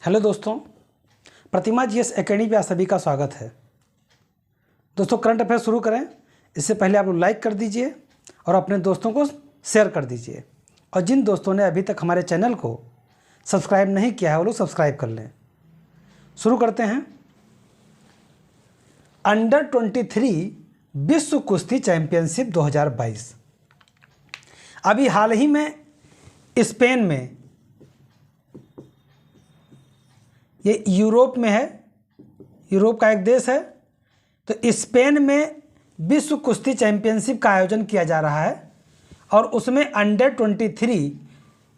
Hello दोस्तों, प्रतिमा GS academy पे आप सभी का स्वागत है। दोस्तों, करंट अफेयर शुरू करें इससे पहले आप लोग लाइक कर दीजिए और अपने दोस्तों को शेयर कर दीजिए। और जिन दोस्तों ने अभी तक हमारे चैनल को सब्सक्राइब नहीं किया है वो लोग सब्सक्राइब कर लें। शुरू करते हैं। अंडर 23 विश्व कुश्ती चैंपियनशिप 2022 अभी हाल ही में स्पेन में, ये यूरोप में है, यूरोप का एक देश है, तो स्पेन में विश्व कुश्ती चैंपियनशिप का आयोजन किया जा रहा है और उसमें अंडर 23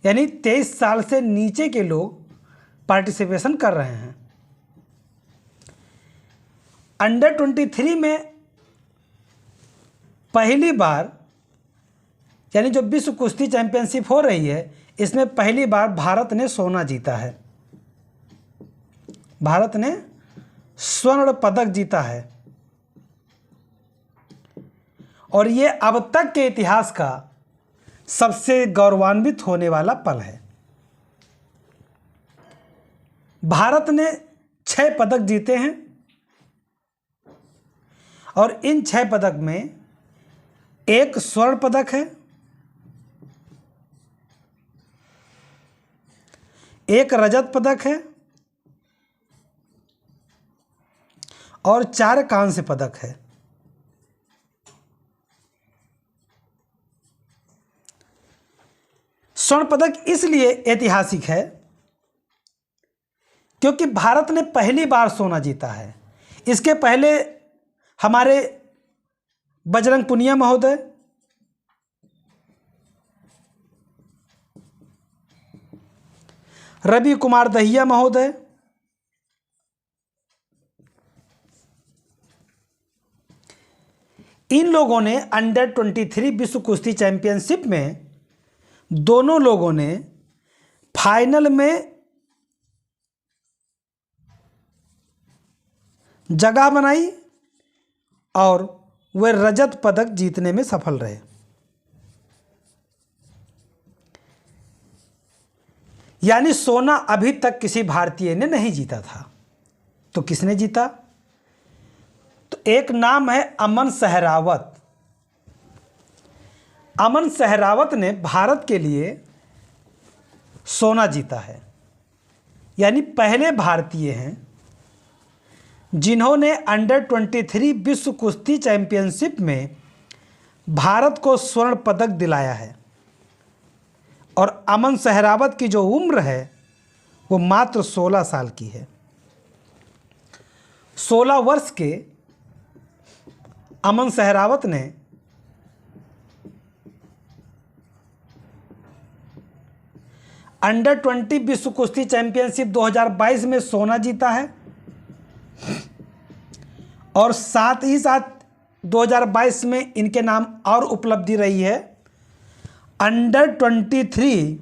यानी 23 साल से नीचे के लोग पार्टिसिपेशन कर रहे हैं। अंडर 23 में पहली बार, यानी जो विश्व कुश्ती चैंपियनशिप हो रही है, इसमें पहली बार भारत ने सोना जीता है। भारत ने स्वर्ण पदक जीता है और ये अब तक के इतिहास का सबसे गौरवान्वित होने वाला पल है। भारत ने 6 पदक जीते हैं और इन 6 पदक में एक स्वर्ण पदक है, एक रजत पदक है और 4 कांस्य पदक है। स्वर्ण पदक इसलिए ऐतिहासिक है क्योंकि भारत ने पहली बार सोना जीता है। इसके पहले हमारे बजरंग पुनिया महोदय, रवि कुमार दहिया महोदय, इन लोगों ने अंडर 23 विश्व कुश्ती चैंपियनशिप में दोनों लोगों ने फाइनल में जगह बनाई और वे रजत पदक जीतने में सफल रहे। यानी सोना अभी तक किसी भारतीय ने नहीं जीता था। तो किसने जीता? तो एक नाम है अमन सहरावत। अमन सहरावत ने भारत के लिए सोना जीता है, यानी पहले भारतीय हैं जिन्होंने अंडर 23 विश्व कुश्ती चैंपियनशिप में भारत को स्वर्ण पदक दिलाया है। और अमन सहरावत की जो उम्र है वो मात्र 16 साल की है। 16 वर्ष के अमन सहरावत ने अंडर 20 विश्व कुश्ती चैंपियनशिप 2022 में सोना जीता है और साथ ही साथ 2022 में इनके नाम और उपलब्धि रही है अंडर 23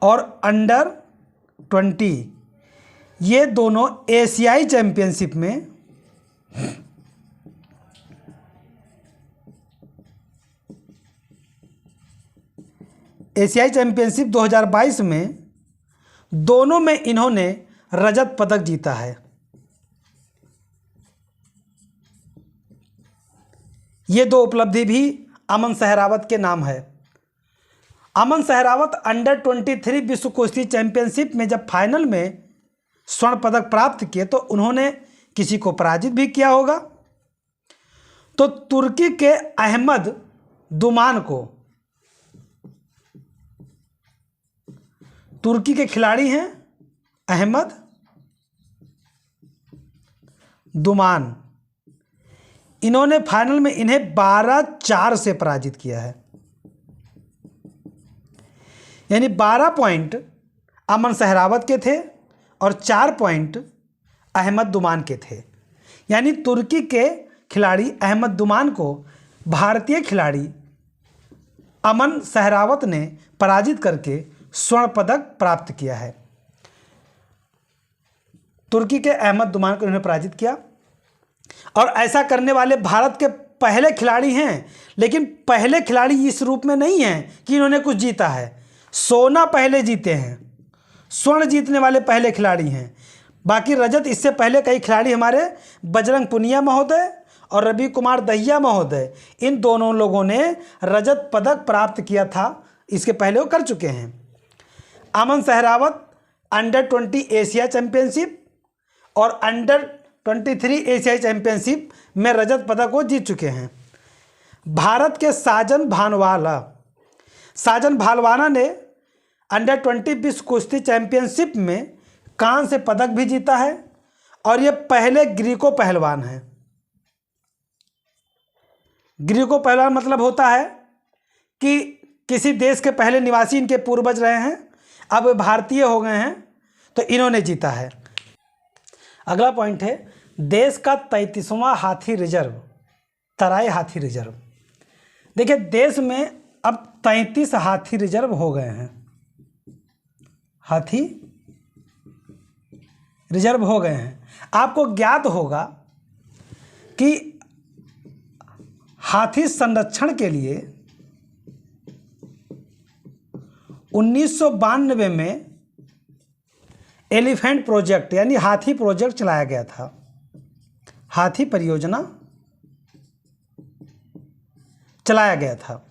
और अंडर 20। ये दोनों एशियाई चैंपियनशिप में एशियाई चैंपियनशिप 2022 में दोनों में इन्होंने रजत पदक जीता है। ये 2 उपलब्धि भी अमन सहरावत के नाम है। अमन सहरावत अंडर 23 विश्व कुश्ती चैंपियनशिप में जब फाइनल में स्वर्ण पदक प्राप्त किए तो उन्होंने किसी को पराजित भी किया होगा। तो तुर्की के अहमद दुमान को, तुर्की के खिलाड़ी हैं अहमद दुमान, इन्होंने फाइनल में इन्हें 12-4 से पराजित किया है। यानी 12 पॉइंट अमन सहरावत के थे और 4 पॉइंट अहमद दुमान के थे। यानी तुर्की के खिलाड़ी अहमद दुमान को भारतीय खिलाड़ी अमन सहरावत ने पराजित करके स्वर्ण पदक प्राप्त किया है। तुर्की के अहमद दुमान को इन्होंने पराजित किया और ऐसा करने वाले भारत के पहले खिलाड़ी हैं। लेकिन पहले खिलाड़ी इस रूप में नहीं हैं कि इन्होंने कुछ जीता है। सोना पहले जीते हैं स्वर्ण जीतने वाले पहले खिलाड़ी हैं। बाकी रजत इससे पहले कई खिलाड़ी हमारे बजरंग पुनिया महोदय और रवि कुमार दहिया महोदय, इन दोनों लोगों ने रजत पदक प्राप्त किया था, इसके पहले वो कर चुके हैं। अमन सहरावत अंडर-20 एशिया चैंपियनशिप और अंडर-23 एशियाई चैंपियनशिप में रजत पदक वो जीत चुके हैं। भारत के साजन भालवाना ने अंडर-20 विश्व कुश्ती चैंपियनशिप में कांस्य पदक भी जीता है और ये पहले ग्रीको पहलवान हैं। ग्रीको पहलवान मतलब होता है कि किसी देश के पहले निवासी इनके पूर्वज रहे हैं, अब भारतीय हो गए हैं, तो इन्होंने जीता है। अगला पॉइंट है देश का 33वां हाथी रिजर्व, तराई हाथी रिजर्व। देखिए देश में अब 33 हाथी रिजर्व हो गए हैं, हाथी रिजर्व हो गए हैं। आपको ज्ञात होगा कि हाथी संरक्षण के लिए 1992 में एलिफेंट प्रोजेक्ट यानी हाथी प्रोजेक्ट चलाया गया था, हाथी परियोजना चलाया गया था।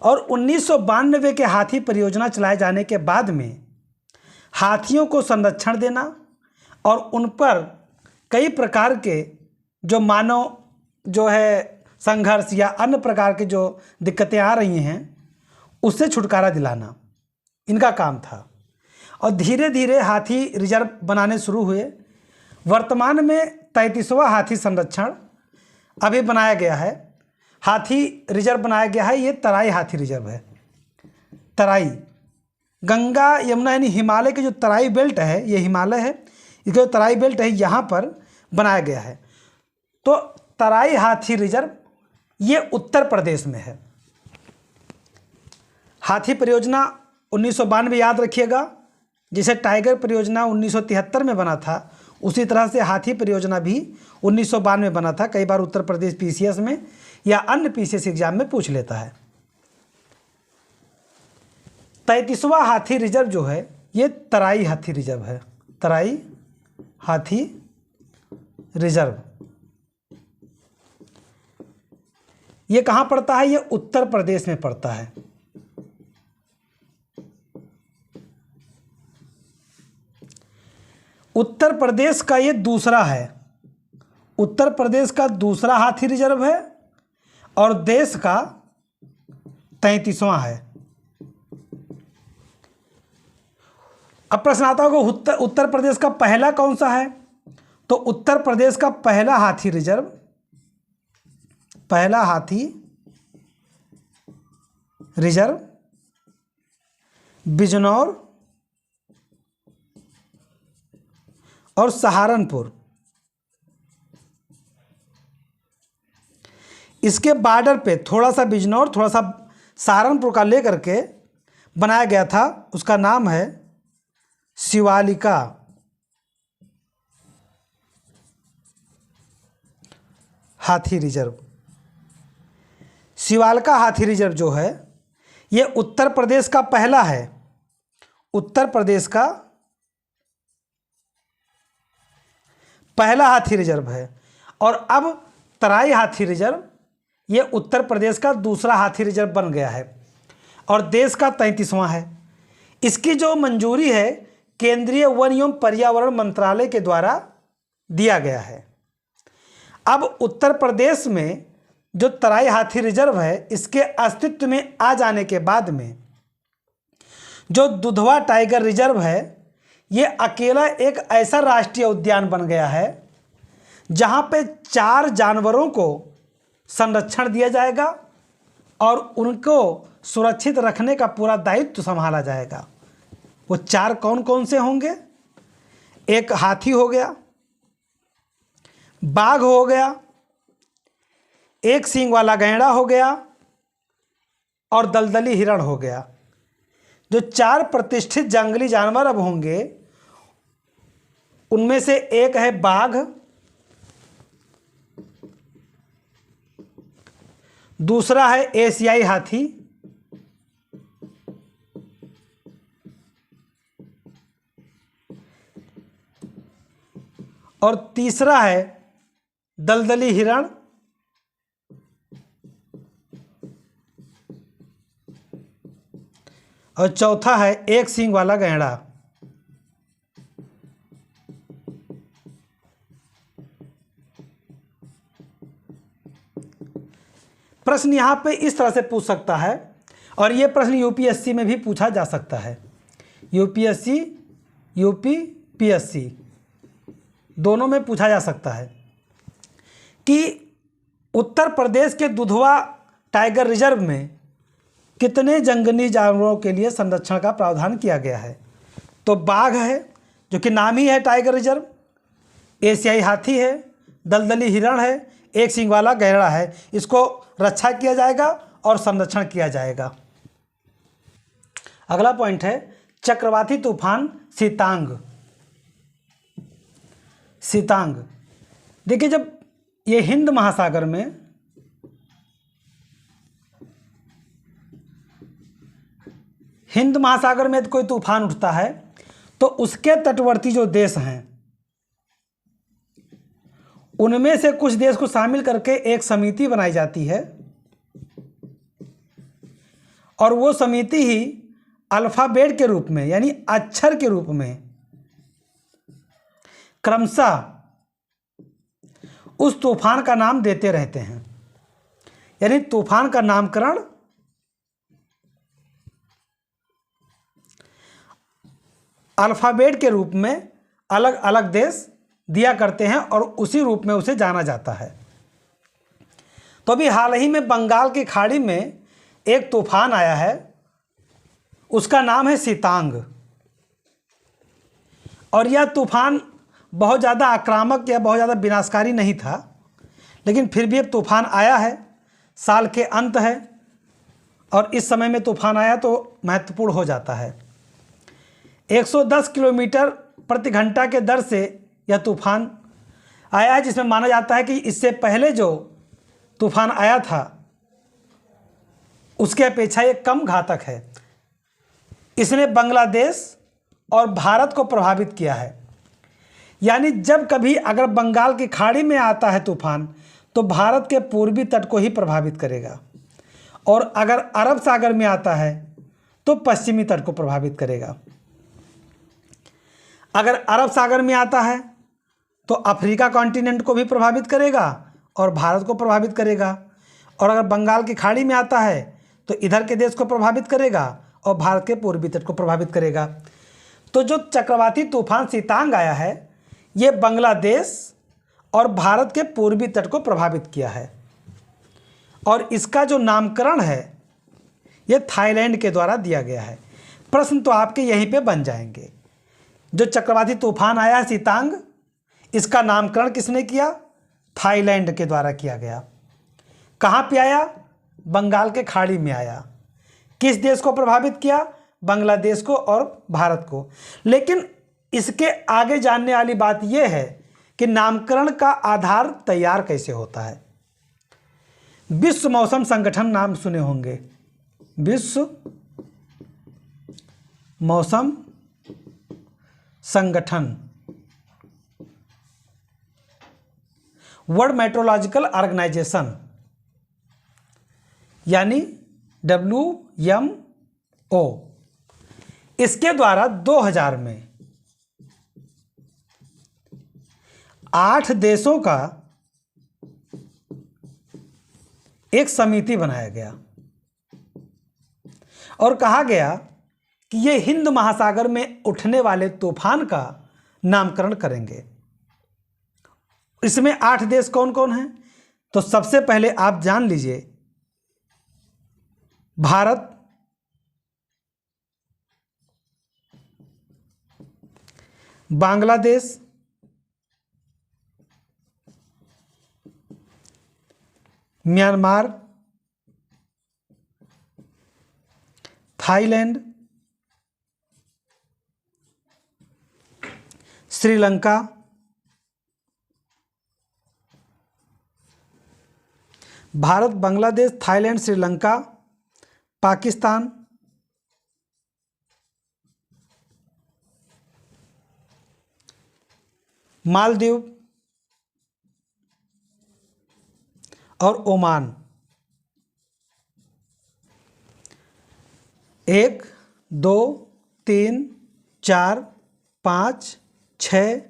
और 1992 के हाथी परियोजना चलाए जाने के बाद में हाथियों को संरक्षण देना और उन पर कई प्रकार के जो मानव जो है संघर्ष या अन्य प्रकार की जो दिक्कतें आ रही हैं उससे छुटकारा दिलाना इनका काम था। और धीरे धीरे हाथी रिजर्व बनाने शुरू हुए। वर्तमान में 33वां हाथी संरक्षण अभी बनाया गया है, हाथी रिजर्व बनाया गया है। ये तराई हाथी रिजर्व है। तराई गंगा यमुना यानी हिमालय की जो तराई बेल्ट है, ये हिमालय है, इसका जो तराई बेल्ट है यहाँ पर बनाया गया है। तो तराई हाथी रिजर्व ये उत्तर प्रदेश में है। हाथी परियोजना 1992 याद रखिएगा, जिसे टाइगर परियोजना 1973 में बना था, उसी तरह से हाथी परियोजना भी 1992 में बना था। कई बार उत्तर प्रदेश पीसीएस में या अन्य पीसीएस एग्जाम में पूछ लेता है। 33वां हाथी रिजर्व जो है ये तराई हाथी रिजर्व है, तराई हाथी रिजर्व। ये कहाँ पड़ता है? ये उत्तर प्रदेश में पड़ता है। उत्तर प्रदेश का ये दूसरा है, उत्तर प्रदेश का दूसरा हाथी रिजर्व है और देश का 33वां है। अब प्रश्न आता होगा उत्तर प्रदेश का पहला कौन सा है? तो उत्तर प्रदेश का पहला हाथी रिजर्व, पहला हाथी रिजर्व बिजनौर और सहारनपुर, इसके बॉर्डर पे थोड़ा सा बिजनौर थोड़ा सा सहारनपुर का लेकर के बनाया गया था। उसका नाम है शिवालिका हाथी रिजर्व। शिवालिका हाथी रिजर्व जो है ये उत्तर प्रदेश का पहला है, उत्तर प्रदेश का पहला हाथी रिजर्व है। और अब तराई हाथी रिजर्व ये उत्तर प्रदेश का दूसरा हाथी रिजर्व बन गया है और देश का 33वां है। इसकी जो मंजूरी है केंद्रीय वन एवं पर्यावरण मंत्रालय के द्वारा दिया गया है। अब उत्तर प्रदेश में जो तराई हाथी रिजर्व है इसके अस्तित्व में आ जाने के बाद में जो दुधवा टाइगर रिजर्व है ये अकेला एक ऐसा राष्ट्रीय उद्यान बन गया है जहां पे 4 जानवरों को संरक्षण दिया जाएगा और उनको सुरक्षित रखने का पूरा दायित्व संभाला जाएगा। वो 4 कौन कौन से होंगे? एक हाथी हो गया, बाघ हो गया, एक सींग वाला गैंडा हो गया और दलदली हिरण हो गया। जो 4 प्रतिष्ठित जंगली जानवर अब होंगे उनमें से एक है बाघ, दूसरा है एशियाई हाथी, और तीसरा है दलदली हिरण, और चौथा है एक सींग वाला गैंडा। प्रश्न यहाँ पे इस तरह से पूछ सकता है, और ये प्रश्न यूपीएससी में भी पूछा जा सकता है। यूपीएससी, यूपीपीएससी दोनों में पूछा जा सकता है कि उत्तर प्रदेश के दुधवा टाइगर रिजर्व में कितने जंगली जानवरों के लिए संरक्षण का प्रावधान किया गया है। तो बाघ है, जो कि नाम ही है टाइगर रिजर्व, एशियाई हाथी है, दलदली हिरण है, एक सींग वाला गैंडा है। इसको रक्षा किया जाएगा और संरक्षण किया जाएगा। अगला पॉइंट है चक्रवाती तूफान सितांग। सितांग देखिए, जब ये हिंद महासागर में कोई तूफान उठता है तो उसके तटवर्ती जो देश हैं उनमें से कुछ देश को शामिल करके एक समिति बनाई जाती है, और वो समिति ही अल्फ़ाबेट के रूप में यानी अक्षर के रूप में क्रमशः उस तूफान का नाम देते रहते हैं। यानी तूफान का नामकरण अल्फ़ाबेट के रूप में अलग अलग देश दिया करते हैं और उसी रूप में उसे जाना जाता है। तो अभी हाल ही में बंगाल की खाड़ी में एक तूफान आया है, उसका नाम है सितांग। और यह तूफान बहुत ज़्यादा आक्रामक या बहुत ज़्यादा विनाशकारी नहीं था, लेकिन फिर भी एक तूफान आया है। साल के अंत है और इस समय में तूफान आया तो महत्वपूर्ण हो जाता है। 110 किलोमीटर प्रति घंटा के दर से यह तूफान आया है, जिसमें माना जाता है कि इससे पहले जो तूफान आया था उसके अपेक्षा ये कम घातक है। इसने बांग्लादेश और भारत को प्रभावित किया है। यानी जब कभी अगर बंगाल की खाड़ी में आता है तूफान तो भारत के पूर्वी तट को ही प्रभावित करेगा, और अगर अरब सागर में आता है तो पश्चिमी तट को प्रभावित करेगा। अगर अरब सागर में आता है तो अफ्रीका कॉन्टिनेंट को भी प्रभावित करेगा और भारत को प्रभावित करेगा, और अगर बंगाल की खाड़ी में आता है तो इधर के देश को प्रभावित करेगा और भारत के पूर्वी तट को प्रभावित करेगा। तो जो चक्रवाती तूफान सितांग आया है ये बांग्लादेश और भारत के पूर्वी तट को प्रभावित किया है, और इसका जो नामकरण है ये थाईलैंड के द्वारा दिया गया है। प्रश्न तो आपके यहीं पे बन जाएंगे। जो चक्रवाती तूफान आया है सितांग, इसका नामकरण किसने किया? थाईलैंड के द्वारा किया गया। कहाँ पे आया? बंगाल के खाड़ी में आया। किस देश को प्रभावित किया? बांग्लादेश को और भारत को। लेकिन इसके आगे जानने वाली बात यह है कि नामकरण का आधार तैयार कैसे होता है। विश्व मौसम संगठन नाम सुने होंगे, विश्व मौसम संगठन, वर्ल्ड मेट्रोलॉजिकल ऑर्गेनाइजेशन यानी WMO, इसके द्वारा 2000 में 8 देशों का एक समिति बनाया गया और कहा गया कि ये हिंद महासागर में उठने वाले तूफान का नामकरण करेंगे। इसमें 8 देश कौन कौन हैं? तो सबसे पहले आप जान लीजिए, Bharat, Bangladesh, Myanmar, Thailand, Sri Lanka, Bharat, Bangladesh, Thailand, Sri Lanka, Pakistan, Maldives और ओमान। 1, 2, 3, 4, 5, 6,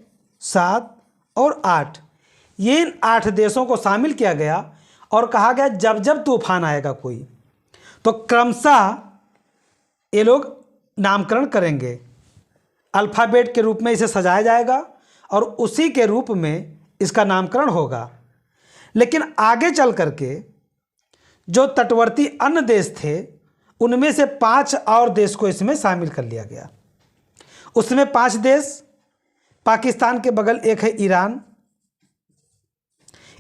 7 और 8, ये इन 8 देशों को शामिल किया गया और कहा गया जब जब तूफान आएगा कोई, तो क्रमशः ये लोग नामकरण करेंगे। अल्फ़ाबेट के रूप में इसे सजाया जाएगा और उसी के रूप में इसका नामकरण होगा। लेकिन आगे चल करके जो तटवर्ती अन्य देश थे उनमें से 5 और देश को इसमें शामिल कर लिया गया। उसमें 5 देश, पाकिस्तान के बगल एक है ईरान,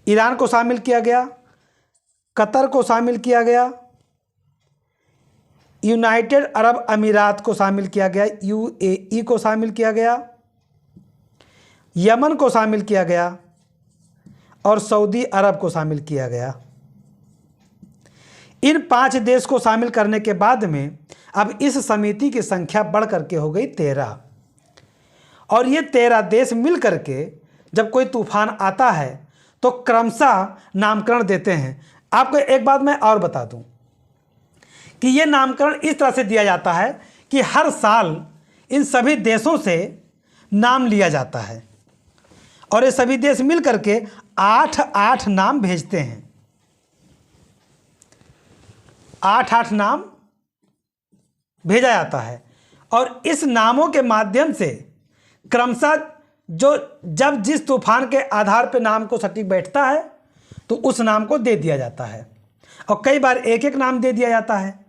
ईरान को शामिल किया गया, कतर को शामिल किया गया, यूनाइटेड अरब अमीरात को शामिल किया गया, यूएई को शामिल किया गया, यमन को शामिल किया गया और सऊदी अरब को शामिल किया गया। इन 5 देश को शामिल करने के बाद में अब इस समिति की संख्या बढ़ करके हो गई 13, और ये 13 देश मिल करके जब कोई तूफान आता है तो क्रमशः नामकरण देते हैं। आपको एक बात मैं और बता दूं कि ये नामकरण इस तरह से दिया जाता है कि हर साल इन सभी देशों से नाम लिया जाता है और ये सभी देश मिल करके 8-8 नाम भेजते हैं। 8-8 नाम भेजा जाता है और इस नामों के माध्यम से क्रमशः जब जिस तूफान के आधार पर नाम को सटीक बैठता है तो उस नाम को दे दिया जाता है, और कई बार एक एक नाम दे दिया जाता है।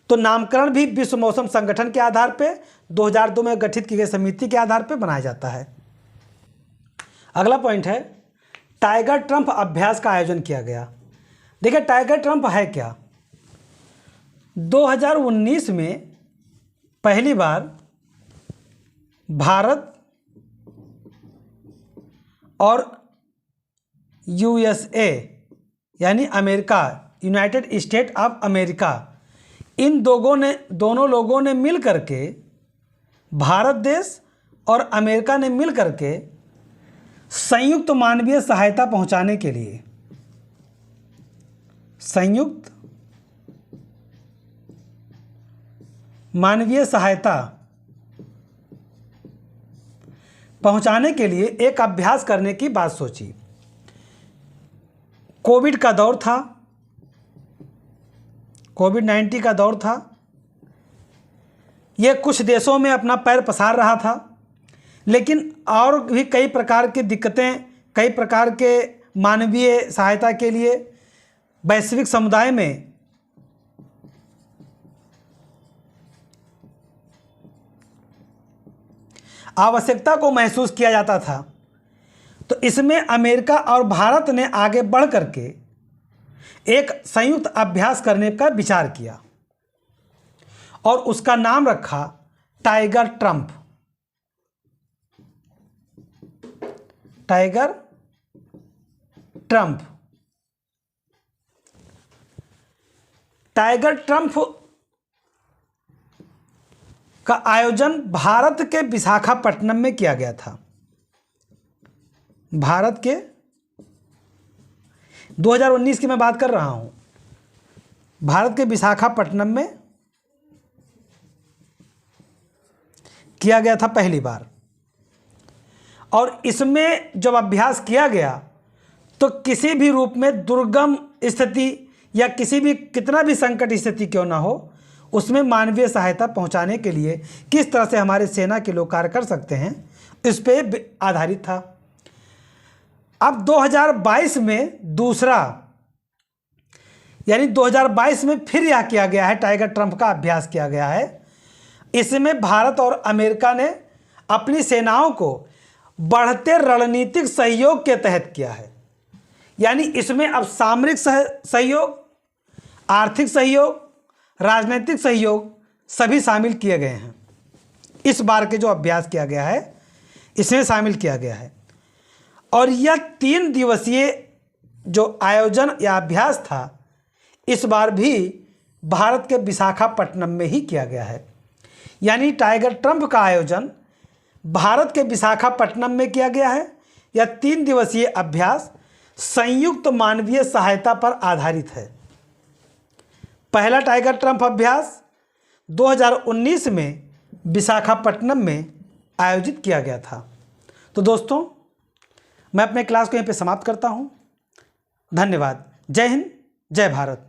तो नामकरण भी विश्व मौसम संगठन के आधार पे 2002 में गठित की गई समिति के आधार पे बनाया जाता है। अगला पॉइंट है टाइगर ट्रंप अभ्यास का आयोजन किया गया। देखिए टाइगर ट्रंप है क्या। 2019 में पहली बार भारत और यूएसए यानी America, United State of America, इन दोनों लोगों ने मिल करके, भारत देश और अमेरिका ने मिल करके संयुक्त मानवीय सहायता पहुंचाने के लिए, संयुक्त मानवीय सहायता पहुंचाने के लिए एक अभ्यास करने की बात सोची। कोविड का दौर था, कोविड-19 का दौर था, ये कुछ देशों में अपना पैर पसार रहा था, लेकिन और भी कई प्रकार की दिक्कतें, कई प्रकार के मानवीय सहायता के लिए वैश्विक समुदाय में आवश्यकता को महसूस किया जाता था। तो इसमें अमेरिका और भारत ने आगे बढ़ करके एक संयुक्त अभ्यास करने का विचार किया और उसका नाम रखा tiger Trump. Tiger Trump. Tiger Trump का आयोजन भारत के विशाखापट्टनम में किया गया था। भारत के 2019 की मैं बात कर रहा हूं। भारत के विशाखापट्टनम में किया गया था पहली बार, और इसमें जब अभ्यास किया गया तो किसी भी रूप में दुर्गम स्थिति या किसी भी कितना भी संकट स्थिति क्यों ना हो, उसमें मानवीय सहायता पहुंचाने के लिए किस तरह से हमारे सेना के लोग कार्य कर सकते हैं, इस पे आधारित था। अब 2022 में दूसरा, यानी 2022 में फिर यह किया गया है, टाइगर ट्रंप का अभ्यास किया गया है। इसमें भारत और अमेरिका ने अपनी सेनाओं को बढ़ते रणनीतिक सहयोग के तहत किया है। यानी इसमें अब सामरिक सहयोग, आर्थिक सहयोग, राजनीतिक सहयोग सभी शामिल किए गए हैं। इस बार के जो अभ्यास किया गया है इसमें शामिल किया गया है, और यह 3 दिवसीय जो आयोजन या अभ्यास था इस बार भी भारत के विशाखापट्टनम में ही किया गया है। यानी टाइगर ट्रंप का आयोजन भारत के विशाखापट्टनम में किया गया है यह 3 दिवसीय अभ्यास संयुक्त मानवीय सहायता पर आधारित है। पहला टाइगर ट्रंप अभ्यास 2019 में विशाखापट्टनम में आयोजित किया गया था। तो दोस्तों, मैं अपने क्लास को यहीं पे समाप्त करता हूं। धन्यवाद। जय हिंद, जय भारत।